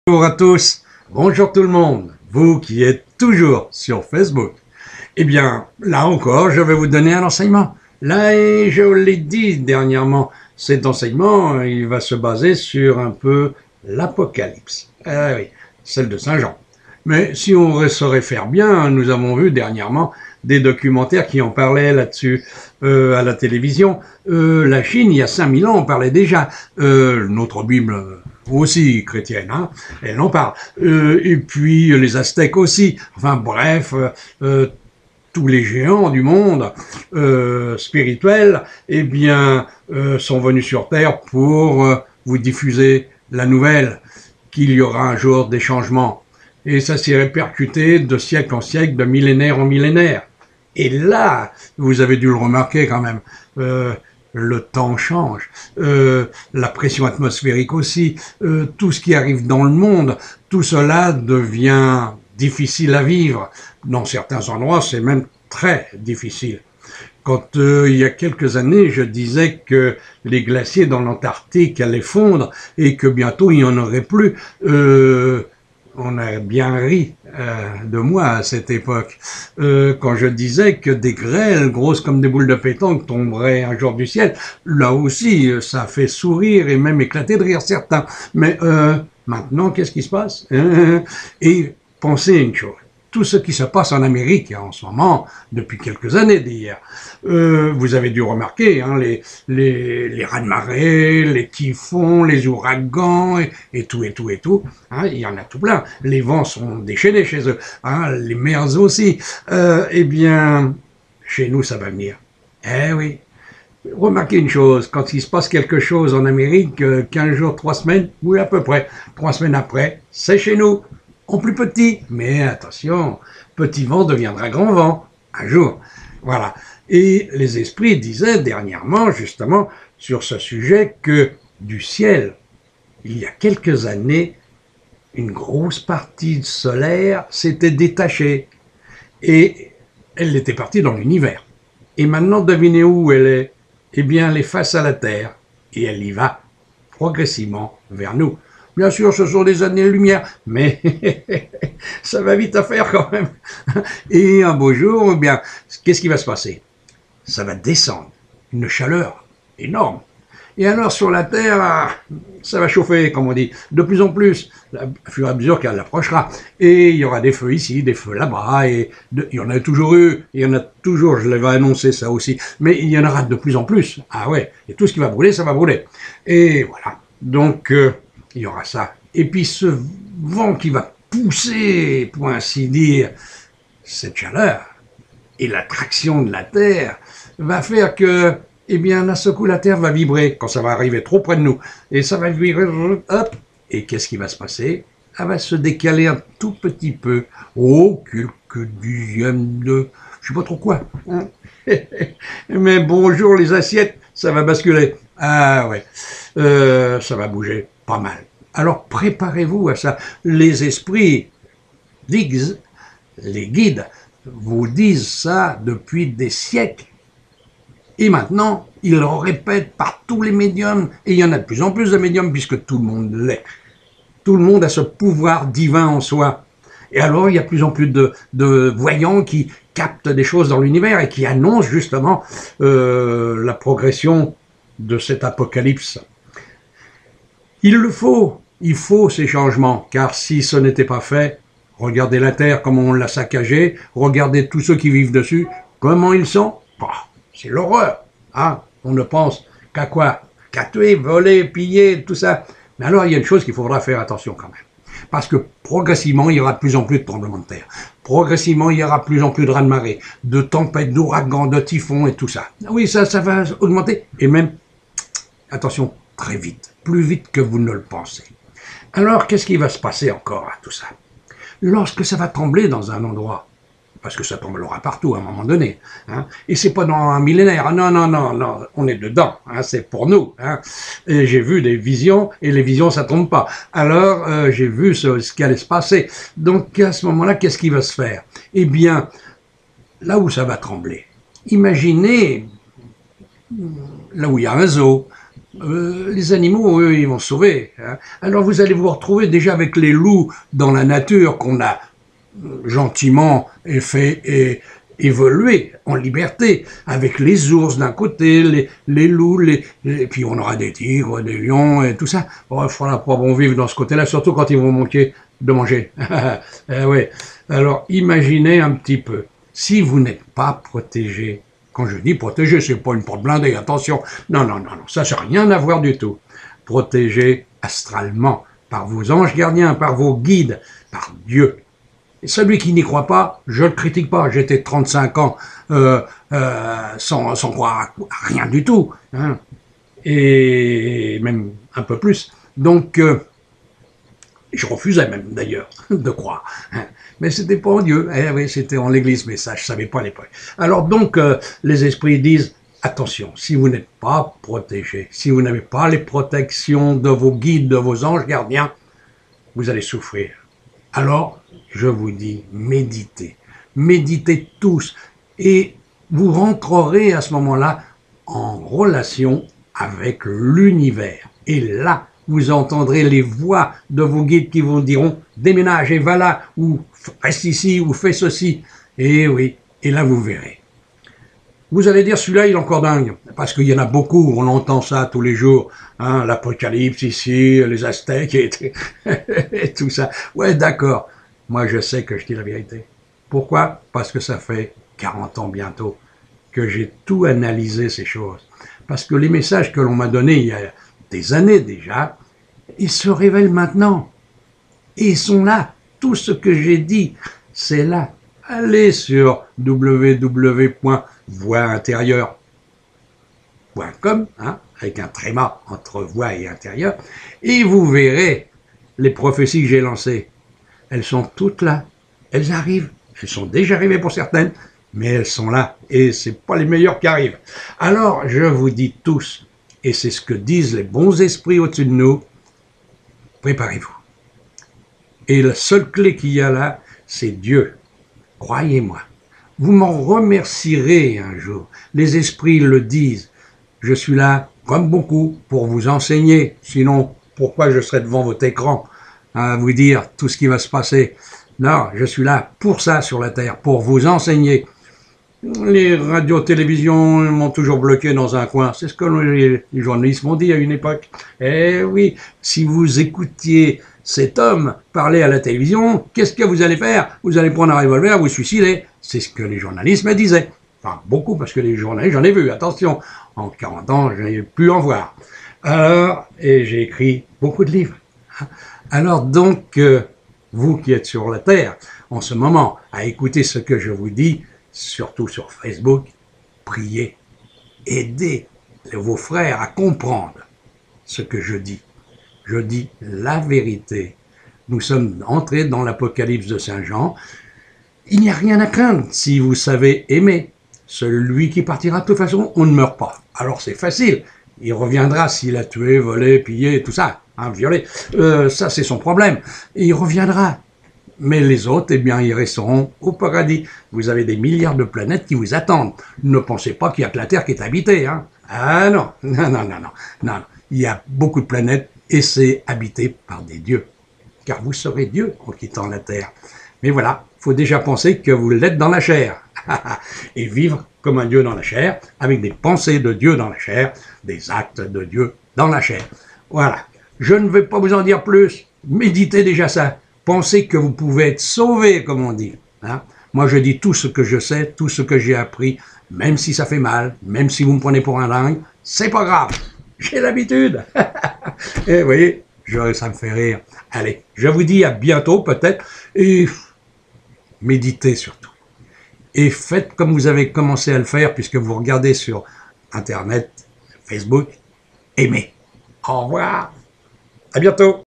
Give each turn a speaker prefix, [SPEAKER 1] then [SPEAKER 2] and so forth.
[SPEAKER 1] Bonjour à tous, bonjour tout le monde, vous qui êtes toujours sur Facebook. Eh bien, là encore, je vais vous donner un enseignement. Là, et je l'ai dit dernièrement, cet enseignement, il va se baser sur un peu l'Apocalypse. Ah oui, celle de Saint Jean. Mais si on se réfère bien, nous avons vu dernièrement des documentaires qui en parlaient là-dessus à la télévision. La Chine, il y a 5000 ans, on parlait déjà. Notre Bible aussi chrétienne, hein, elle en parle. Et puis les Aztèques aussi. Enfin bref, tous les géants du monde spirituel, eh bien, sont venus sur Terre pour vous diffuser la nouvelle qu'il y aura un jour des changements. Et ça s'est répercuté de siècle en siècle, de millénaire en millénaire. Et là, vous avez dû le remarquer quand même, le temps change, la pression atmosphérique aussi, tout ce qui arrive dans le monde, tout cela devient difficile à vivre. Dans certains endroits, c'est même très difficile. Quand il y a quelques années, je disais que les glaciers dans l'Antarctique allaient fondre et que bientôt il n'y en aurait plus, on a bien ri de moi à cette époque, quand je disais que des grêles grosses comme des boules de pétanque tomberaient un jour du ciel. Là aussi, ça fait sourire et même éclater de rire certains. Mais maintenant, qu'est-ce qui se passe? Et pensez une chose. Tout ce qui se passe en Amérique en ce moment, depuis quelques années d'hier, vous avez dû remarquer hein, les raz-de-marée, les typhons, les ouragans et tout. Hein, il y en a tout plein. Les vents sont déchaînés chez eux, hein, les mers aussi. Eh bien, chez nous, ça va venir. Eh oui. Remarquez une chose, quand il se passe quelque chose en Amérique, 15 jours, 3 semaines, oui à peu près, 3 semaines après, c'est chez nous. En plus petit, mais attention, petit vent deviendra grand vent, un jour. Voilà. Et les esprits disaient dernièrement, justement, sur ce sujet, que du ciel, il y a quelques années, une grosse partie solaire s'était détachée. Et elle était partie dans l'univers. Et maintenant, devinez où elle est? Eh bien, elle est face à la Terre. Et elle y va progressivement vers nous. Bien sûr, ce sont des années-lumière, mais ça va vite à faire quand même. Et un beau jour, eh bien, qu'est-ce qui va se passer? Ça va descendre, une chaleur énorme. Et alors sur la Terre, ça va chauffer, comme on dit, de plus en plus, au fur et à mesure qu'elle approchera. Et il y aura des feux ici, des feux là-bas, et il y en a toujours eu, il y en a toujours, je l'avais annoncé ça aussi, mais il y en aura de plus en plus. Ah ouais, et tout ce qui va brûler, ça va brûler. Et voilà, donc il y aura ça. Et puis ce vent qui va pousser, pour ainsi dire, cette chaleur, et l'attraction de la Terre, va faire que eh bien, d'un seul coup, la Terre va vibrer quand ça va arriver trop près de nous. Et ça va vibrer, hop, et qu'est-ce qui va se passer? Elle va se décaler un tout petit peu. Oh, quelques dixièmes de... je sais pas trop quoi. Hein. Mais bonjour les assiettes, ça va basculer. Ah ouais, ça va bouger pas mal. Alors préparez-vous à ça. Les esprits disent, les guides, vous disent ça depuis des siècles. Et maintenant, ils le répètent par tous les médiums, et il y en a de plus en plus de médiums puisque tout le monde l'est. Tout le monde a ce pouvoir divin en soi. Et alors, il y a de plus en plus de voyants qui captent des choses dans l'univers et qui annoncent justement la progression de cet apocalypse. Il faut ces changements, car si ce n'était pas fait, regardez la Terre, comment on l'a saccagée, regardez tous ceux qui vivent dessus, comment ils sont. C'est l'horreur. Hein? On ne pense qu'à quoi? Qu'à tuer, voler, piller, tout ça. Mais alors, il y a une chose qu'il faudra faire attention quand même. Parce que progressivement, il y aura de plus en plus de tremblements de terre. Progressivement, il y aura de plus en plus de raz-de-marée, de tempêtes, d'ouragans, de typhons et tout ça. Oui, ça va augmenter. Et même, attention, très vite. Plus vite que vous ne le pensez. Alors, qu'est-ce qui va se passer encore à tout ça? Lorsque ça va trembler dans un endroit, parce que ça tremblera partout à un moment donné. Hein. Et c'est pas dans un millénaire. Non, on est dedans. Hein, c'est pour nous. Hein. J'ai vu des visions, et les visions, ça trompe pas. Alors, j'ai vu ce qui allait se passer. Donc, à ce moment-là, qu'est-ce qui va se faire? Eh bien, là où ça va trembler, imaginez là où il y a un zoo, les animaux, eux, ils vont se sauver. Hein. Alors vous allez vous retrouver déjà avec les loups dans la nature qu'on a gentiment fait évoluer en liberté, avec les ours d'un côté, les loups, puis on aura des tigres, des lions et tout ça. Bon, il faudra pas bon vivre dans ce côté-là, surtout quand ils vont manquer de manger. Ouais. Alors imaginez un petit peu, si vous n'êtes pas protégé, quand je dis protégé, c'est pas une porte blindée, attention, non, non, non, non, ça n'a rien à voir du tout. Protégé astralement, par vos anges gardiens, par vos guides, par Dieu. Et celui qui n'y croit pas, je ne le critique pas. J'étais 35 ans sans croire à rien du tout. Hein. Et même un peu plus. Donc, je refusais même d'ailleurs de croire. Hein. Mais c'était pas en Dieu. Eh oui, c'était en l'église, mais ça, je savais pas à l'époque. Alors donc, les esprits disent, attention, si vous n'êtes pas protégé, si vous n'avez pas les protections de vos guides, de vos anges gardiens, vous allez souffrir. Alors, je vous dis, méditez. Méditez tous. Et vous rentrerez à ce moment-là en relation avec l'univers. Et là, vous entendrez les voix de vos guides qui vous diront « déménage et va là » ou « reste ici » ou « fais ceci ». Et oui, et là vous verrez. Vous allez dire, celui-là, il est encore dingue, parce qu'il y en a beaucoup, on entend ça tous les jours, hein, l'Apocalypse ici, les Aztèques et tout ça. Ouais, d'accord, moi je sais que je dis la vérité. Pourquoi? Parce que ça fait 40 ans bientôt que j'ai tout analysé ces choses. Parce que les messages que l'on m'a donnés il y a des années déjà, ils se révèlent maintenant. Et ils sont là. Tout ce que j'ai dit, c'est là. Allez sur www.voixintérieure.com, hein, avec un tréma entre voix et intérieur, et vous verrez les prophéties que j'ai lancées. Elles sont toutes là. Elles arrivent. Elles sont déjà arrivées pour certaines, mais elles sont là. Et c'est pas les meilleures qui arrivent. Alors, je vous dis tous, et c'est ce que disent les bons esprits au-dessus de nous, préparez-vous. Et la seule clé qu'il y a là, c'est Dieu. Croyez-moi. Vous m'en remercierez un jour. Les esprits le disent. Je suis là, comme beaucoup, pour vous enseigner. Sinon, pourquoi je serais devant votre écran à vous dire tout ce qui va se passer? Non, je suis là pour ça sur la terre, pour vous enseigner. Les radios-télévisions m'ont toujours bloqué dans un coin. C'est ce que les journalistes m'ont dit à une époque. Eh oui, si vous écoutiez cet homme parler à la télévision, qu'est-ce que vous allez faire? Vous allez prendre un revolver, vous suicider. C'est ce que les journalistes me disaient. Enfin, beaucoup, parce que les journalistes, j'en ai vu, attention. En 40 ans, je n'ai pu en voir. Alors, et j'ai écrit beaucoup de livres. Alors donc, vous qui êtes sur la Terre, en ce moment, à écouter ce que je vous dis, surtout sur Facebook, priez, aidez vos frères à comprendre ce que je dis. Je dis la vérité. Nous sommes entrés dans l'Apocalypse de Saint Jean. Il n'y a rien à craindre si vous savez aimer. Celui qui partira, de toute façon, on ne meurt pas. Alors c'est facile. Il reviendra s'il a tué, volé, pillé, tout ça, hein, violé. Ça, c'est son problème. Et il reviendra. Mais les autres, eh bien, ils resteront au paradis. Vous avez des milliards de planètes qui vous attendent. Ne pensez pas qu'il n'y a que la Terre qui est habitée. Hein. Ah non, non, non, non, non, non. Il y a beaucoup de planètes et c'est habité par des dieux. Car vous serez Dieu en quittant la Terre. Mais voilà, il faut déjà penser que vous l'êtes dans la chair. Et vivre comme un Dieu dans la chair, avec des pensées de Dieu dans la chair, des actes de Dieu dans la chair. Voilà. Je ne vais pas vous en dire plus. Méditez déjà ça. Pensez que vous pouvez être sauvé, comme on dit. Hein? Moi, je dis tout ce que je sais, tout ce que j'ai appris, même si ça fait mal, même si vous me prenez pour un dingue, c'est pas grave. J'ai l'habitude. Et vous voyez, ça me fait rire. Allez, je vous dis à bientôt peut-être, et méditez surtout. Et faites comme vous avez commencé à le faire, puisque vous regardez sur Internet, Facebook, aimez. Au revoir. À bientôt.